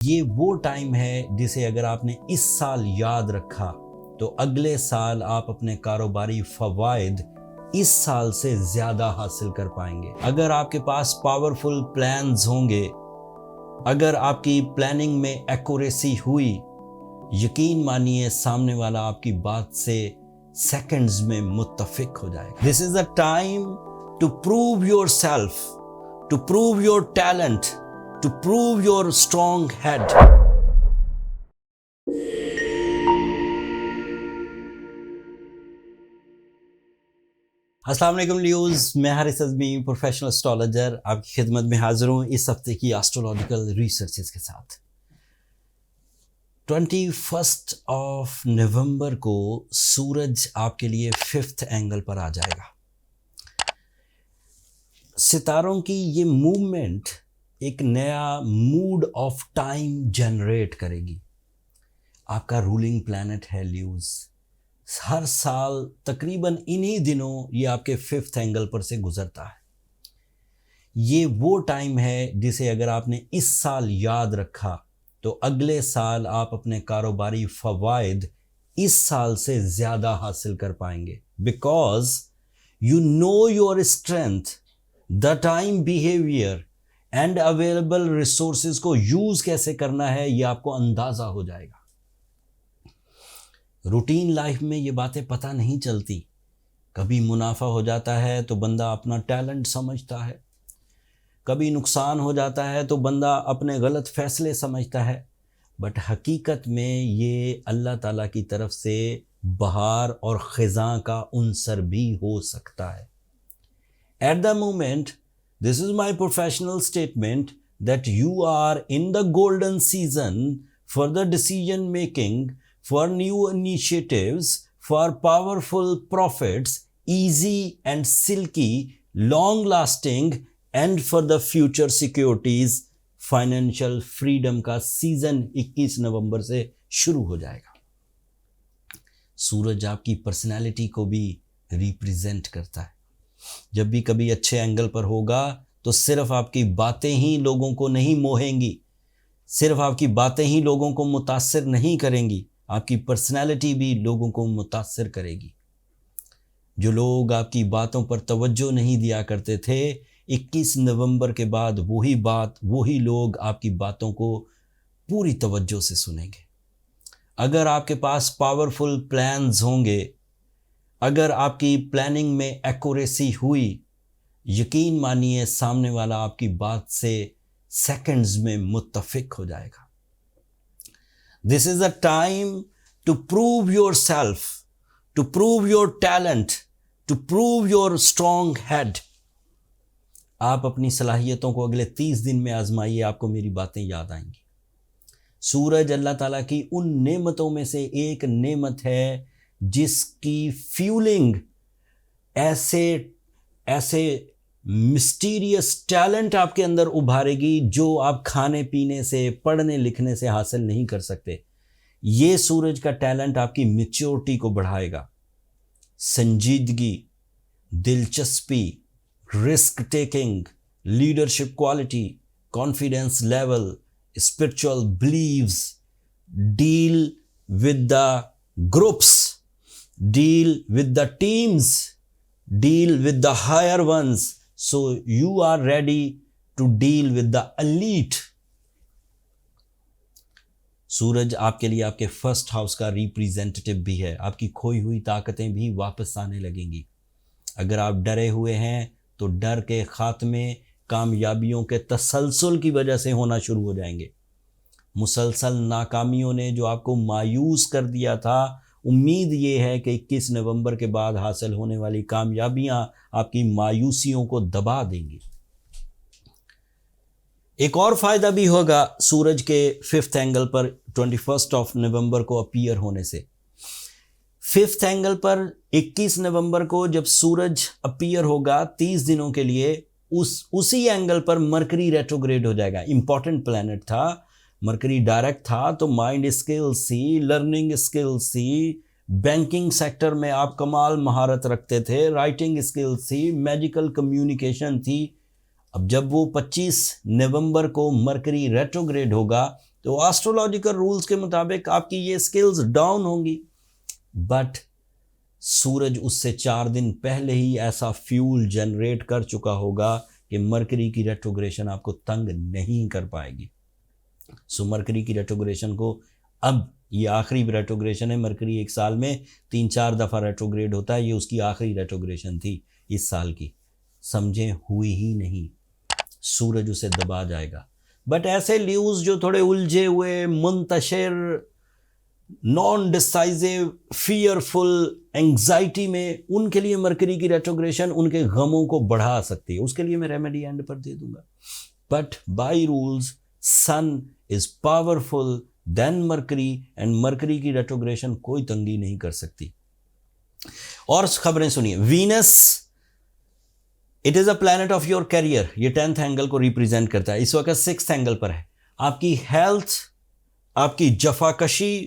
یہ وہ ٹائم ہے جسے اگر آپ نے اس سال یاد رکھا تو اگلے سال آپ اپنے کاروباری فوائد اس سال سے زیادہ حاصل کر پائیں گے۔ اگر آپ کے پاس پاورفل پلانز ہوں گے، اگر آپ کی پلاننگ میں ایکوریسی ہوئی، یقین مانیے سامنے والا آپ کی بات سے سیکنڈز میں متفق ہو جائے گا۔ This is a time to prove yourself, to prove your talent, to prove your strong head۔ السلام علیکم لیوز، میں حارث ازمی پروفیشنل اسٹرالوجر آپ کی خدمت میں حاضر ہوں اس ہفتے کی ایسٹرولوجیکل ریسرچز کے ساتھ۔ 21 نومبر کو سورج آپ کے لیے 5th اینگل پر آ جائے گا۔ ستاروں کی یہ موومنٹ ایک نیا موڈ آف ٹائم جنریٹ کرے گی۔ آپ کا رولنگ پلانٹ ہے لیوز، ہر سال تقریباً انہی دنوں یہ آپ کے 5th اینگل پر سے گزرتا ہے۔ یہ وہ ٹائم ہے جسے اگر آپ نے اس سال یاد رکھا تو اگلے سال آپ اپنے کاروباری فوائد اس سال سے زیادہ حاصل کر پائیں گے، because you know your strength, the time behaviour and available resources کو یوز کیسے کرنا ہے یہ آپ کو اندازہ ہو جائے گا۔ روٹین لائف میں یہ باتیں پتہ نہیں چلتی، کبھی منافع ہو جاتا ہے تو بندہ اپنا ٹیلنٹ سمجھتا ہے، کبھی نقصان ہو جاتا ہے تو بندہ اپنے غلط فیصلے سمجھتا ہے، بٹ حقیقت میں یہ اللہ تعالیٰ کی طرف سے بہار اور خزاں کا عنصر بھی ہو سکتا ہے۔ At the moment this is my professional statement that you are in the golden season for the decision making, for new initiatives, for powerful profits, easy and silky, long lasting and for the future securities, financial freedom کا season 21 نومبر سے شروع ہو جائے گا۔ سورج آپ کی personality کو بھی represent کرتا ہے۔ جب بھی کبھی اچھے اینگل پر ہوگا تو صرف آپ کی باتیں ہی لوگوں کو نہیں موہیں گی، صرف آپ کی باتیں ہی لوگوں کو متاثر نہیں کریں گی، آپ کی پرسنالٹی بھی لوگوں کو متاثر کرے گی۔ جو لوگ آپ کی باتوں پر توجہ نہیں دیا کرتے تھے، 21 نومبر کے بعد وہی لوگ آپ کی باتوں کو پوری توجہ سے سنیں گے۔ اگر آپ کے پاس پاورفل پلانز ہوں گے، اگر آپ کی پلاننگ میں ایکوریسی ہوئی، یقین مانیے سامنے والا آپ کی بات سے سیکنڈز میں متفق ہو جائے گا۔ This is a time to prove yourself, to prove your talent, to prove your strong head۔ آپ اپنی صلاحیتوں کو اگلے 30 دن میں آزمائیے، آپ کو میری باتیں یاد آئیں گی۔ سورج اللہ تعالیٰ کی ان نعمتوں میں سے ایک نعمت ہے جس کی فیولنگ ایسے مسٹیریس ٹیلنٹ آپ کے اندر ابھارے گی جو آپ کھانے پینے سے، پڑھنے لکھنے سے حاصل نہیں کر سکتے۔ یہ سورج کا ٹیلنٹ آپ کی میچورٹی کو بڑھائے گا، سنجیدگی، دلچسپی، risk taking, leadership quality, confidence level, spiritual blues, deal with the groups, deal with the teams, deal with the higher ones, so you are ready to deal with the elite۔ سورج آپ کے لیے آپ کے 1st ہاؤس کا representative بھی ہے، آپ کی کھوئی ہوئی طاقتیں بھی واپس آنے لگیں گی۔ اگر آپ ڈرے ہوئے ہیں تو ڈر کے خاتمے کامیابیوں کے تسلسل کی وجہ سے ہونا شروع ہو جائیں گے۔ مسلسل ناکامیوں نے جو آپ کو مایوس کر دیا تھا، امید یہ ہے کہ 21 نومبر کے بعد حاصل ہونے والی کامیابیاں آپ کی مایوسیوں کو دبا دیں گی۔ ایک اور فائدہ بھی ہوگا سورج کے 5th اینگل پر 21 نومبر کو اپیئر ہونے سے۔ 5th اینگل پر 21 نومبر کو جب سورج اپیئر ہوگا 30 دنوں کے لیے، اسی اینگل پر مرکری ریٹروگریڈ ہو جائے گا۔ امپورٹنٹ پلانٹ تھا، مرکری ڈائریکٹ تھا تو مائنڈ اسکلز تھی، لرننگ اسکلز تھی، بینکنگ سیکٹر میں آپ کمال مہارت رکھتے تھے، رائٹنگ اسکلز تھی، میڈیکل کمیونیکیشن تھی۔ اب جب وہ 25 نومبر کو مرکری ریٹروگریڈ ہوگا تو ایسٹرولوجیکل رولز کے مطابق آپ کی یہ سکلز ڈاؤن ہوں گی، بٹ سورج اس سے 4 دن پہلے ہی ایسا فیول جنریٹ کر چکا ہوگا کہ مرکری کی ریٹروگریشن آپ کو تنگ نہیں کر پائے گی. سو مرکری کی ریٹروگریشن کو، اب یہ آخری ریٹروگریشن ہے، مرکری ایک سال میں 3-4 دفعہ ریٹروگریڈ ہوتا ہے، یہ اس کی آخری ریٹروگریشن تھی اس سال کی، سمجھیں ہوئی ہی نہیں، سورج اسے دبا جائے گا. بٹ ایسے لیوز جو تھوڑے الجھے ہوئے، منتشر، نان ڈسائزیو، فیئرفل، انگزائٹی میں، ان کے لیے مرکری کی ریٹروگریشن ان کے غموں کو بڑھا سکتی ہے. اس کے لیے میں ریمیڈی اینڈ پر دے دوں گا. But by rules sun is powerful than Mercury, and Mercury کی ریٹروگریشن کوئی تنگی نہیں کر سکتی. اور خبریں سنیے. Venus it is a planet of your career, یہ 10th اینگل کو ریپریزینٹ کرتا ہے، اس وقت 6th اینگل پر ہے. آپ کی ہیلتھ، آپ کی جفاکشی،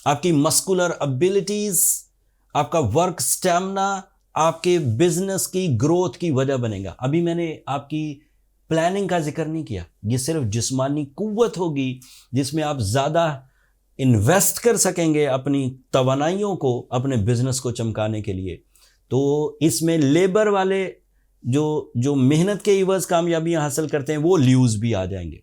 آپ کی مسکولر ابیلٹیز، آپ کا ورک سٹیمنا آپ کے بزنس کی گروتھ کی وجہ بنے گا. ابھی میں نے آپ کی پلاننگ کا ذکر نہیں کیا، یہ صرف جسمانی قوت ہوگی جس میں آپ زیادہ انویسٹ کر سکیں گے اپنی توانائیوں کو اپنے بزنس کو چمکانے کے لیے. تو اس میں لیبر والے جو محنت کے عوض کامیابیاں حاصل کرتے ہیں وہ لیوز بھی آ جائیں گے.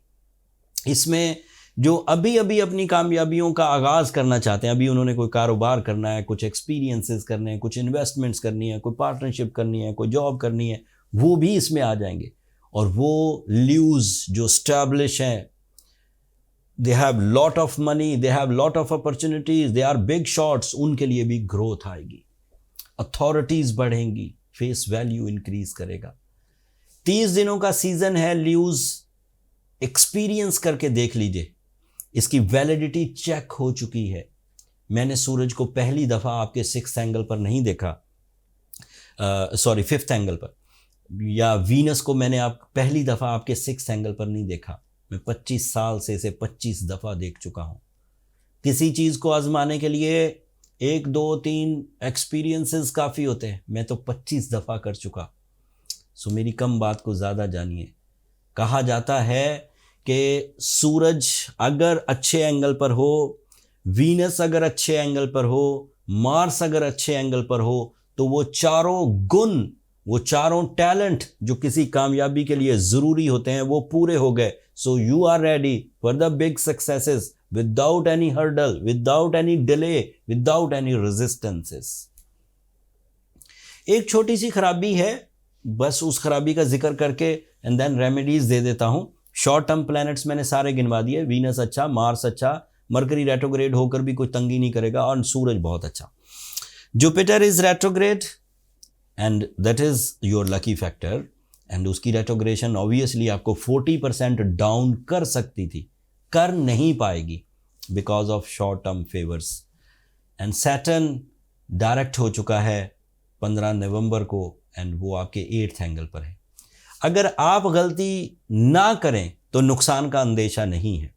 اس میں جو ابھی اپنی کامیابیوں کا آغاز کرنا چاہتے ہیں، ابھی انہوں نے کوئی کاروبار کرنا ہے، کچھ ایکسپیرینسز کرنے ہیں، کچھ انویسٹمنٹس کرنی ہے، کوئی پارٹنرشپ کرنی ہے، کوئی جاب کرنی ہے، وہ بھی اس میں آ جائیں گے. اور وہ لیوز جو اسٹیبلش ہیں، they have lot of money, they have lot of opportunities, they are big shots, ان کے لیے بھی گروتھ آئے گی، اتھارٹیز بڑھیں گی، فیس ویلیو انکریز کرے گا. 30 دنوں کا سیزن ہے. لیوز ایکسپیرینس کر کے دیکھ لیجئے، اس کی ویلیڈیٹی چیک ہو چکی ہے. میں نے سورج کو پہلی دفعہ آپ کے 6th اینگل پر نہیں دیکھا، 5th اینگل پر، یا وینس کو میں نے پہلی دفعہ آپ کے 6th اینگل پر نہیں دیکھا. میں 25 سال سے اسے 25 دفعہ دیکھ چکا ہوں. کسی چیز کو آزمانے کے لیے 1 2 3 ایکسپیرینسز کافی ہوتے ہیں، میں تو 25 دفعہ کر چکا. سو میری کم بات کو زیادہ جانیے. کہا جاتا ہے کہ سورج اگر اچھے اینگل پر ہو، وینس اگر اچھے اینگل پر ہو، مارس اگر اچھے اینگل پر ہو، تو وہ چاروں گن، وہ چاروں ٹیلنٹ جو کسی کامیابی کے لیے ضروری ہوتے ہیں وہ پورے ہو گئے. So you are ready for the big successes without any hurdle, without any delay, without any resistances. ایک چھوٹی سی خرابی ہے، بس اس خرابی کا ذکر کر کے and then remedies دے دیتا ہوں. شارٹ ٹرم پلانٹس میں نے سارے گنوا دیے. وینس اچھا، مارس اچھا، مرکری ریٹروگریڈ ہو کر بھی کوئی تنگی نہیں کرے گا، اور سورج بہت اچھا. Jupiter is retrograde and that is your lucky factor, and اس کی ریٹروگریشن obviously آپ کو 40% ڈاؤن کر سکتی تھی، کر نہیں پائے گی because of short term favours. And Saturn direct ہو چکا ہے 15 نومبر کو، اینڈ وہ آپ کے 8th اینگل پر ہے. اگر آپ غلطی نہ کریں تو نقصان کا اندیشہ نہیں ہے.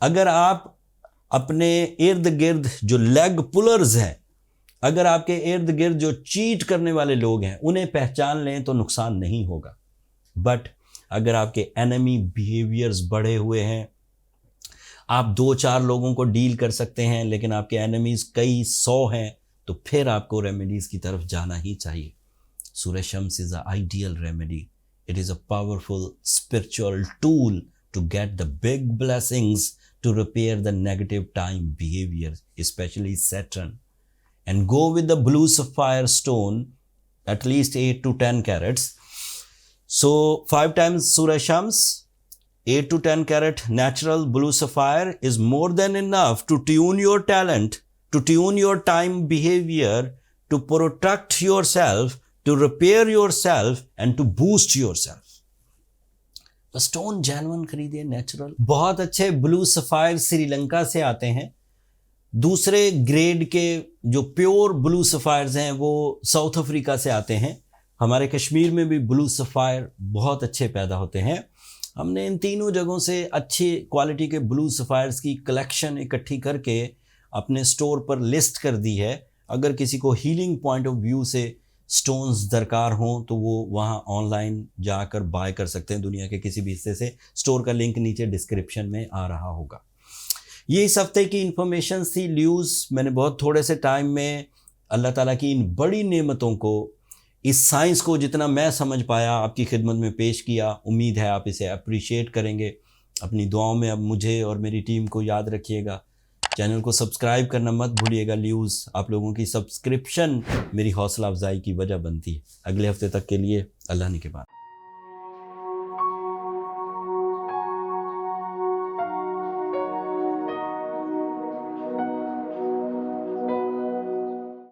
اگر آپ اپنے ارد گرد جو لیگ پلرز ہیں، اگر آپ کے ارد گرد جو چیٹ کرنے والے لوگ ہیں انہیں پہچان لیں تو نقصان نہیں ہوگا. بٹ اگر آپ کے اینمی بیہیویئرز بڑھے ہوئے ہیں، آپ 2-4 لوگوں کو ڈیل کر سکتے ہیں لیکن آپ کے اینمیز کئی 100 ہیں، تو پھر آپ کو ریمیڈیز کی طرف جانا ہی چاہیے. سورہ شمس is an ideal remedy. It is a powerful spiritual tool to get the big blessings to repair the negative time behavior, especially Saturn. And go with the blue sapphire stone, at least 8 to 10 carats. So 5 times Surah Shams, 8 to 10 carat natural blue sapphire is more than enough to tune your talent, to tune your time behavior, to protect yourself, to repair yourself and to boost yourself. تو stone genuine خریدیے natural. بہت اچھے بلو sapphire Sri Lanka سے آتے ہیں. دوسرے grade کے جو pure بلو سفائرز ہیں وہ ساؤتھ افریقہ سے آتے ہیں. ہمارے کشمیر میں بھی بلو سفائر بہت اچھے پیدا ہوتے ہیں. ہم نے ان تینوں جگہوں سے اچھی کوالٹی کے بلو سفائرز کی کلیکشن اکٹھی کر کے اپنے سٹور پر لسٹ کر دی ہے. اگر کسی کو ہیلنگ پوائنٹ آف ویو سے سٹونز درکار ہوں تو وہ وہاں آن لائن جا کر بائی کر سکتے ہیں دنیا کے کسی بھی حصے سے. سٹور کا لنک نیچے ڈسکرپشن میں آ رہا ہوگا. یہ اس ہفتے کی انفارمیشنز تھی لیوز. میں نے بہت تھوڑے سے ٹائم میں اللہ تعالیٰ کی ان بڑی نعمتوں کو، اس سائنس کو جتنا میں سمجھ پایا آپ کی خدمت میں پیش کیا. امید ہے آپ اسے اپریشیٹ کریں گے. اپنی دعاؤں میں اب مجھے اور میری ٹیم کو یاد رکھیے گا. چینل کو سبسکرائب کرنا مت بھولیے گا. لیوز آپ لوگوں کی سبسکرپشن میری حوصلہ افزائی کی وجہ بنتی ہے. اگلے ہفتے تک کے لیے اللہ نے کے بعد.